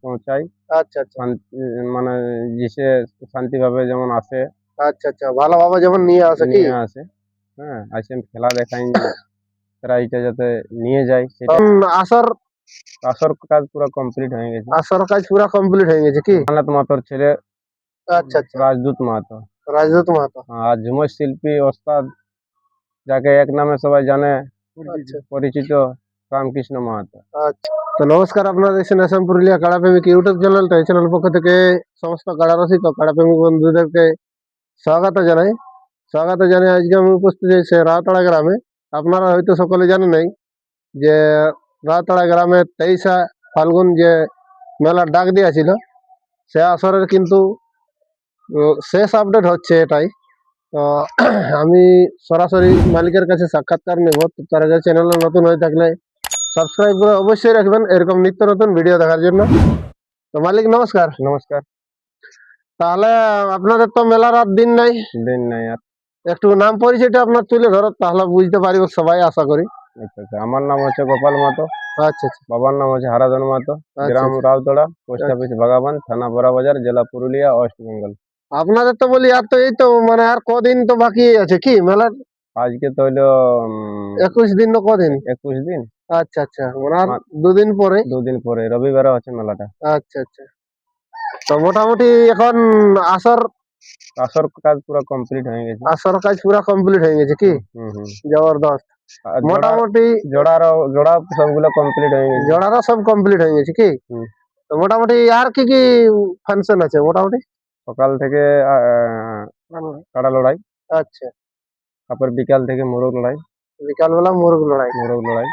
পৌঁছাই। আচ্ছা আচ্ছা মানে জিসে শান্তিভাবে যেমন আসে, আচ্ছা আচ্ছা ভালোভাবে যেমন নিয়ে আসে কি নিয়ে আসে। হ্যাঁ, আসেন খেলা দেখাই, প্রাইজটা যাতে নিয়ে যায় সেটা। আসর আসর কাজ পুরো কমপ্লিট হয়ে গেছে। আসর কাজ পুরা কমপ্লিট হয়ে গেছে কি? ভোলানাথ মাহাতোর ছেলে আচ্ছা আচ্ছা রাজদূত মাহাতো, রাজদূত মাহাতো। আর ঝুমুর শিল্পী ওস্তাদ যাকে এক নামে সবাই জানে, আচ্ছা পরিচিত, রামকৃষ্ণ মাহাতো। আচ্ছা তো নমস্কার, আপনারা দেখছেন আসাম পুরুলিয়া কাড়া প্রেমিক ইউটিউব চ্যানেল। তো এই চ্যানেল পক্ষ থেকে সমস্ত কাড়া রসিক ও কাড়া প্রেমিক বন্ধুদেরকে স্বাগত জানাই আজকে আমি উপস্থিত হয়েছি রাতাড়া গ্রামে। আপনারা হয়তো সকলে জানেন নাই যে রাতাড়া গ্রামে 23 ফাল্গুন যে মেলার ডাক দিয়েছিল, সে আসরের কিন্তু শেষ আপডেট হচ্ছে এটাই। তো আমি সরাসরি মালিকের কাছে সাক্ষাৎকার নেব। তো তার আগে চ্যানেলে নতুন হয়ে থাকলে সাবস্ক্রাইব করে অবশ্যই রাখবেন এরকম নিত্য নতুন ভিডিও দেখার জন্য। তো মালিক নমস্কার। নমস্কার। তাহলে আপনাদের তো মেলার আর দিন নাই, দিন নাই আর। একটু নাম পরিচয়টা আপনার তুলে ধরো, তাহলে বুঝতে পারিব সবাই, আশা করি। আচ্ছা আচ্ছা, আমার নাম হচ্ছে গোপাল মাহাতো, আচ্ছা আচ্ছা বাবার নাম হচ্ছে হারাধন মাহাতো, আচ্ছা গ্রাম আচ্ছা রাউতড়া, পোস্ট আচ্ছা। অফিস বাগাবান, থানা বড়াবাজার, জেলা পুরুলিয়া, ওয়েস্ট বেঙ্গল। আপনাদের তো বলি আর তো এই তো মানে আর কদিন তো বাকি আছে কি মেলার? আজকে তো হইলো 21 দিন না কদিন? 21 দিন। আচ্ছা আচ্ছা মানে আর আর 2 দিন পরে। 2 দিন পরে রবিবারে হচ্ছে মেলাটা। আচ্ছা আচ্ছা তো মোটামুটি এখন আসর আসর কাজ পুরো কমপ্লিট হয়ে গেছে। আসর কাজ পুরা কমপ্লিট হয়ে গেছে কি? হুম হুম। জবরদস্ত। আর মোটামুটি জোড়া সবগুলো কমপ্লিট হয়ে গেছে। জোড়ারা সব কমপ্লিট হয়ে গেছে কি? হুম। তো মোটামুটি আর কি কি ফাংশন আছে মোটামুটি? সকাল থেকে কাড়া লড়াই, আচ্ছা তারপর বিকাল থেকে মোরগ লড়াই। বিকালবেলা মুরগ লড়াই। মোরগ লড়াই।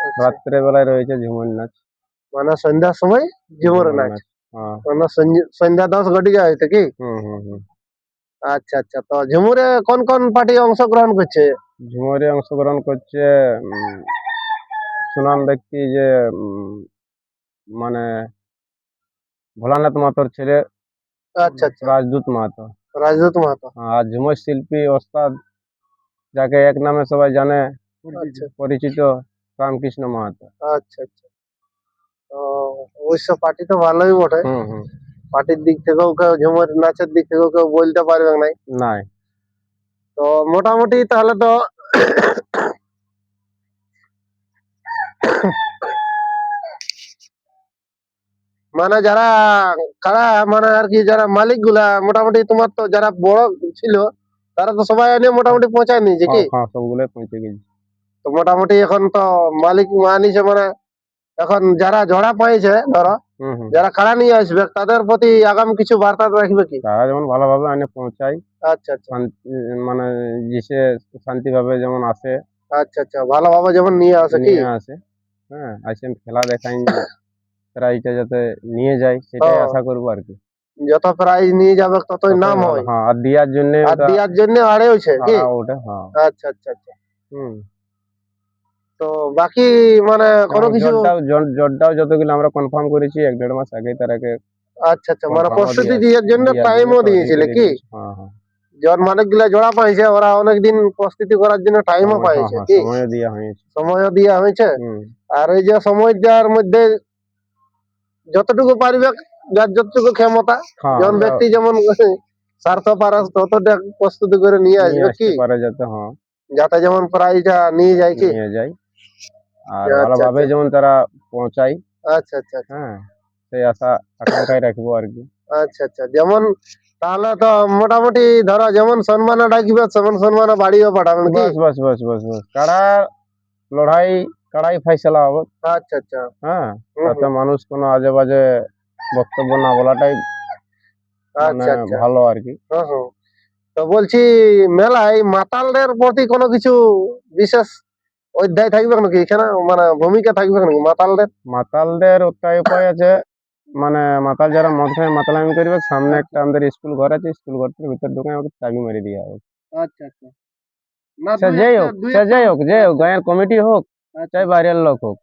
আচ্ছা রাত্রে বেলায় রয়েছে ঝুমুর নাচ। মানে সন্ধ্যার সময় ঝুমুর নাচ। হ্যাঁ। মানে সন্ধ্যা 10 ঘটিকা হয়েছে কি? হুম হুম হুম। আচ্ছা আচ্ছা তো ঝুমুরে কোন কোন পার্টি অংশগ্রহণ করছে? ঝুমুরে অংশগ্রহণ করছে সুনাম ব্যক্তি যে উম, মানে ভোলানাথ মাহাতোর ছেলে আচ্ছা আচ্ছা রাজদূত মাহাতো, রাজদূত মাহাতো। আর ঝুমুর শিল্পী ওস্তাদ যাকে এক নামে সবাই জানে, আচ্ছা পরিচিত, রামকৃষ্ণ মাহাতো। আচ্ছা আচ্ছা তো অবশ্য পার্টি তো ভালোই বটে। হুম হুম। পার্টির দিক থেকেও কেউ ঝুমুর নাচের দিক থেকেও কেউ বলতে পারবে নাই। নাই। তো মোটামুটি তাহলে তো মানে যারা কারা মানে আর কি যারা মালিক গুলা মোটামুটি তোমার তো যারা বড় ছিল তারা তো সবাই এনে মোটামুটি পৌঁছায় নিয়েছে কি? হ্যাঁ হ্যাঁ, সবগুলোই পৌঁছে গেছে। তো মোটামুটি এখন তো মালিক মানিছে মানে এখন যারা জড়া পাইছে ধরো, হুম হুম। যারা কাড়া নিয়ে আসবে তাদের প্রতি আগাম কিছু বার্তা রাখবে কি? তারা যেমন ভালোভাবে আনে পৌঁছায়, আচ্ছা আচ্ছা মানে জিসে শান্তিভাবে যেমন আসে, আচ্ছা আচ্ছা ভালোভাবে যেমন নিয়ে আসে কি? নিয়ে আসে। হ্যাঁ, আসেন খেলা দেখাই, প্রাইজটা যাতে নিয়ে যায় সেটাই হ্যাঁ, আশা করবো আর কি। যত প্রাইজ নিয়ে যাবে ততই নাম ততই ভালো। হয়। হ্যাঁ, আর দিয়ার জন্য আর ওটা দেওয়ার জন্য আড়ে হয়েছে কি? আড়া ওঠে। হ্যাঁ। আচ্ছা আচ্ছা আচ্ছা হুম। তো বাকি মানে কোনো এবং কিছু? জটটাও যতগুলো আমরা কনফার্ম করেছি 1-1.5 মাস আগে তার আগে আচ্ছা আচ্ছা মানে কনফার্মও প্রস্তুতি দেওয়ার জন্য দেওয়ার জন্য টাইমও দিয়েছিলে প্রস্তুতি কি? দিয়েছি। হ্যাঁ হ্যাঁ। জন মালিক গুলা জোড়া পাইছে ওরা অনেকদিন প্রস্তুতি করার জন্য টাইমও হ্যাঁ পাইছে হ্যাঁ, কি? সময়ও দেওয়া হয়েছে। সময়ও দেওয়া হয়েছে। হুম। আর এই যে সময় দেওয়ার মধ্যে যতটুকু পারবে, যার যতটুকু ক্ষমতা, হ্যাঁ, জন ব্যক্তি যেমন স্বার্থ পারাস ততটা প্রস্তুতি করে নিয়ে নিয়ে আসবে আসতে কি? পারে যাতে। হ্যাঁ, যাতে যেমন প্রাইজটা নিয়ে যায় কি? নিয়ে যায় আর আচ্ছা ভালোভাবে আচ্ছা যেমন তারা পৌঁছায়। আচ্ছা আচ্ছা আচ্ছা হ্যাঁ, সেই আশা আকাঙ্ক্ষায় রাখবো আর কি। আচ্ছা আচ্ছা যেমন তাহলে তো মোটামুটি ধরো যেমন সম্মানে ডাকবে সেমন সম্মানে বাড়িও পাঠাবেন কি? বাস বাস বাস বাস বাস লড়াই কাড়াই ফাইসালা হবে। আচ্ছা আচ্ছা হ্যাঁ, হুম তাতে হুম মানুষ কোনো আজে বাজে বক্তব্য না বলাটাই মানে আচ্ছা আচ্ছা ভালো আর কি। হুম হুম তো বলছি মেলায় মাতালদের প্রতি কোনো কিছু বিশেষ অধ্যায় থাকবে নাকি এখানে, মানে ভূমিকা থাকবে নাকি মাতালদের? মাতালদের ওটাই উপায় আছে, মানে মাতাল যারা মদ খায় মাতালামি করবে, সামনে একটা আমাদের স্কুল ঘর আছে, স্কুল ঘরটার ভিতর ঢুকে ওকে চাবি মেরে দেওয়া হবে। আচ্ছা আচ্ছা না সে যেই হোক, গায়ের কমিটি হোক, আচ্ছা চাই বাইরের লোক হোক।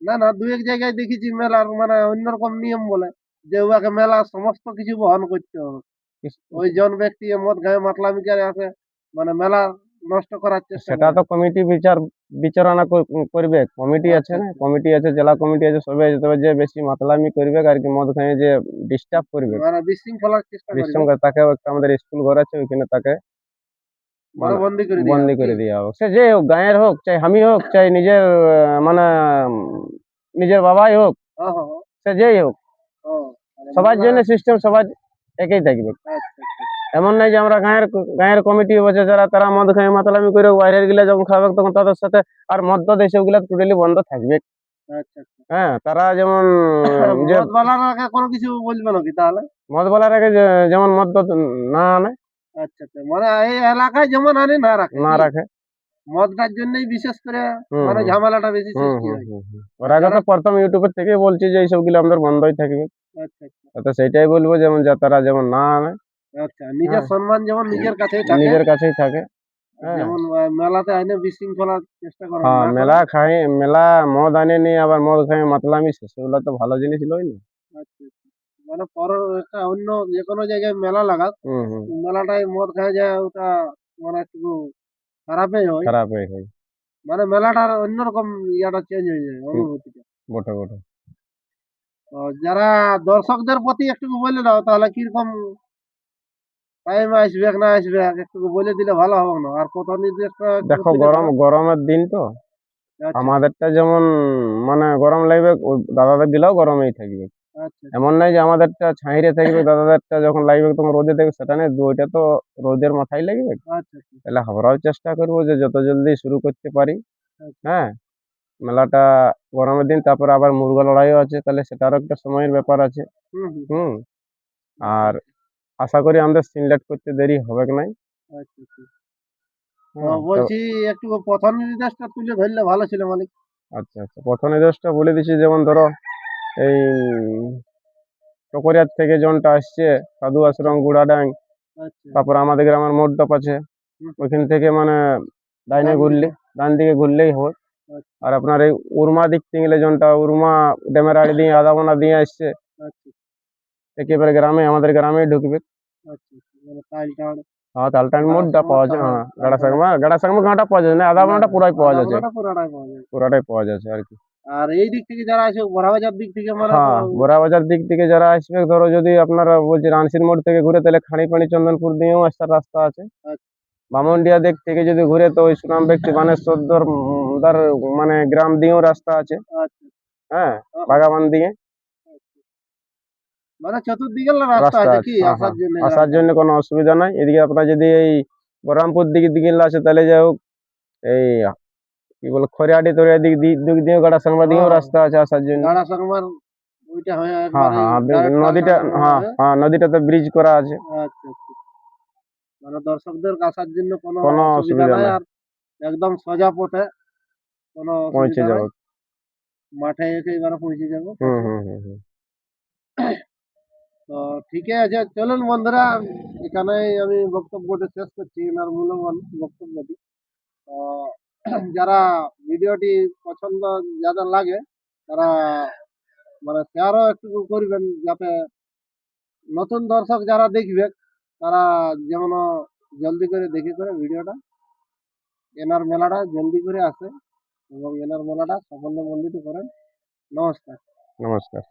না না দু এক জায়গায় দেখেছি মেলার মানে অন্যরকম নিয়ম বলে যে উহাকে মেলা সমস্ত কিছু বহন করতে হবে। ওই জন ব্যক্তি মদ গায়ে মাতলামি করে আছে মানে মেলা নষ্ট করার চেষ্টা সেটা করে। তো কমিটি বিচারণা করবে। কমিটি আছে আচ্ছা, না, কমিটি আছে, জেলা কমিটি আছে, সবাই আছে। তবে যে বেশি মাতলামি করবে আর কি, মদ খাইয়ে যে ডিস্টার্ব করবে, মানে বিশৃঙ্খলার চেষ্টা করবে, বিশৃঙ্খলা, তাকেও একটা আমাদের স্কুল ঘর আছে, ওইখানে তাকে মানে মানে বন্দি করে দেওয়া বন্দি হবে করে কি? দেওয়া হোক। সে যে হোক, গাঁয়ের হোক, চাই আমি হোক, চাই নিজের মানে নিজের বাবাই হোক, হ্যাঁ, হ্যাঁ, হ্যাঁ। সে যেই হোক, ও, মানে সবার মানে জন্য সিস্টেম সবার একই থাকবে। আচ্ছা, আচ্ছা, এমন নাই যে আমরা গাঁয়ের কমিটি বসে যারা, তারা মদ খায় মাতালামি করে বাইরের গিলা যখন খাবে তখন তাদের সাথে আর মদ তো দেশে ওগুলা টোটালি বন্ধ থাকবে। আচ্ছা, আচ্ছা। হ্যাঁ, তারা যেমন যে মদ বালার আগে কোনো কিছু বলবে নাকি তাহলে? মদ বলার আগে যেমন মদ তো না আনে, আচ্ছা, আচ্ছা। মানে এই এলাকায় যেমন আনে না রাখে না কি? রাখে। মদটার জন্যই বিশেষ করে হুম মানে হুম ঝামেলাটা বেশি হুম সৃষ্টি হুম হয়। হুম হুম। আর ওর আগে যারা তো প্রথম ইউটিউবের থেকেই বলছি যে এইসব গুলো আমাদের বন্ধই থাকবে। আচ্ছা, আচ্ছা, তো সেইটাই বলবো, যেমন যে তারা যেমন না আনে। আচ্ছা। নিজের হ্যাঁ, সম্মান যেমন নিজের কাছেই থাকে, নিজের কাছেই থাকে। হ্যাঁ, যেমন মেলাতে আইনে বিশৃঙ্খলার চেষ্টা করে হ্যাঁ, না করে। মেলা মদ আনে নি, আবার মদ খাই মাতলামি, সেগুলো তো ভালো জিনিস লই না। আচ্ছা, আচ্ছা। মানে পরের একটা অন্য যেকোনো জায়গায় মেলা লাগাক, হুম হুম। মেলাটায় মদ খাওয়া যায় ওটা মানে একটু খারাপই হয়। খারাপ হয়ে হয়। মানে মেলাটার অন্যরকম ইয়াটা চেঞ্জ হয়ে যায় হুম, অনুভূতিটা। বটে বটে। তো যারা দর্শকদের প্রতি একটু বলে দাও তাহলে কিরকম টাইম আসবে না আসবে একটু বলে দিলে ভালো হবে না? আর কত নির্দিষ্ট একটু দেখো, তুলে দাও। গরমের দিন তো, আচ্ছা, আমাদেরটা যেমন মানে গরম লাগবে, ওই দাদাদের গিলাও গরমেই থাকবে। আচ্ছা, এমন নাই যে আমাদেরটা ছাইরে থাকবে, দাদাদেরটা যখন লাগবে তখন রোদে থাকবে, সেটা নেই। দুইটা তো রোদের মাথায় লাগবে। আচ্ছা, আচ্ছা, তাহলে আমরাও চেষ্টা করবো যে যত জলদি শুরু করতে পারি। আচ্ছা। হ্যাঁ, মেলাটা গরমের দিন, তারপর আবার মুরগা লড়াইও আছে, তাহলে সেটারও একটা সময়ের ব্যাপার আছে। হুম, হুম, হুম। হুম। আর আশা করি আমাদের সিনলেট করতে দেরি হবে কি নাই। আচ্ছা, আচ্ছা। তো হ্যাঁ তো, বলছি একটু প্রথম নির্দেশটা তুলে ধরলে ভালো ছিল মালিক। আচ্ছা আচ্ছা, প্রথম নির্দেশটা বলে দিচ্ছি। যেমন ধরো, এই চকরিয়ার থেকে জনটা আসছে, সাধু আচ্ছা, আশ্রম, গুড়াডাং, আচ্ছা। তারপর আমাদের গ্রামের মণ্ডপ আছে, হুম, ওইখান থেকে মানে ডাইনে ডান ঘুরলে, দিকে। ডান দিকে ঘুরলেই হবে। আচ্ছা, আর আপনার এই উরমা দিক থেকে গেলে, জনটা উরমা ড্যামের আড়ি দিয়ে আদামোনা দিয়ে আসছে, আচ্ছা, একেবারে গ্রামে, আমাদের গ্রামেই ঢুকবে। আচ্ছা, আচ্ছা। মানে টাইল হ্যাঁ, তালটান মোড়টা গাড়াসামা পাওয়া যায়। তাহা হ্যাঁ, তারপরে গাড়া সাগমা ঘাটা পাওয়া যায় না, না, আদামোনাটা পুরাই পাওয়া যাচ্ছে। আদামরাটা পুরাটাই পাওয়া যায়। পুরাটাই পাওয়া যাচ্ছে আর কি। আর এই দিক থেকে যারা আছে বড়াবাজার দিক থেকে মানে তো হ্যাঁ, বোরাবাজার দিক থেকে যারা আসবে, ধরো যদি আপনারা বলছে রানসির মোড় থেকে ঘুরে, তাহলে খানিপানি চন্দনপুর দিয়েও আসার রাস্তা আছে। আচ্ছা, বামনডিয়া দিক থেকে যদি ঘুরে, তো ওই সুনাম ব্যক্তি বানেশ্বর দার মানে গ্রাম দিয়েও রাস্তা আছে। আচ্ছা। হ্যাঁ, ওহো, বাগাবান দিয়ে মানে চতুর্দিকে রাস্তা রাস্তা আছে আছে। কি হ্যাঁ আসার হ্যাঁ, জন্য আসার গ্রামটা? জন্য কোনো অসুবিধা নাই। এদিকে আপনার যদি এই বহরমপুর দিকে আছে, তাহলে যাই হোক, এই কি বলে খরিয়াটি তরিয়া দিক দিয়েও, গাড়া সাংবা দিয়েও হ্যাঁ, রাস্তা আছে আসার জন্য। গাড়াসাগমার ওইটা হয়ে হ্যাঁ একবারে হ্যাঁ, ডাইরেক্ট নদীটা, গাড়াসাগমা হ্যাঁ হয়ে। হ্যাঁ, নদীটাতে ব্রিজ করা আছে। আচ্ছা, আচ্ছা। মানে দর্শকদের আসার জন্য কোনো কোনো অসুবিধা অসুবিধা নাই নাই, আর একদম সোজা পথে কোনো পৌঁছে অসুবিধা নাই। যাবো। মাঠে একেবারে পৌঁছে যাবো হুম কাছে। হুম হুম হুম। তো ঠিকই আছে, চলুন বন্ধুরা, এখানেই আমি বক্তব্যটা শেষ করছি, এনার মূল্যবান বক্তব্যটি। তো যারা ভিডিওটি পছন্দ যাদের লাগে তারা মানে শেয়ারও একটু করবেন, যাতে নতুন দর্শক যারা দেখবে তারা যেমন জলদি করে দেখে করে ভিডিওটা এনার মেলাটা জলদি করে আসে এবং এনার মেলাটা সাফল্যমণ্ডিত করেন। নমস্কার। নমস্কার।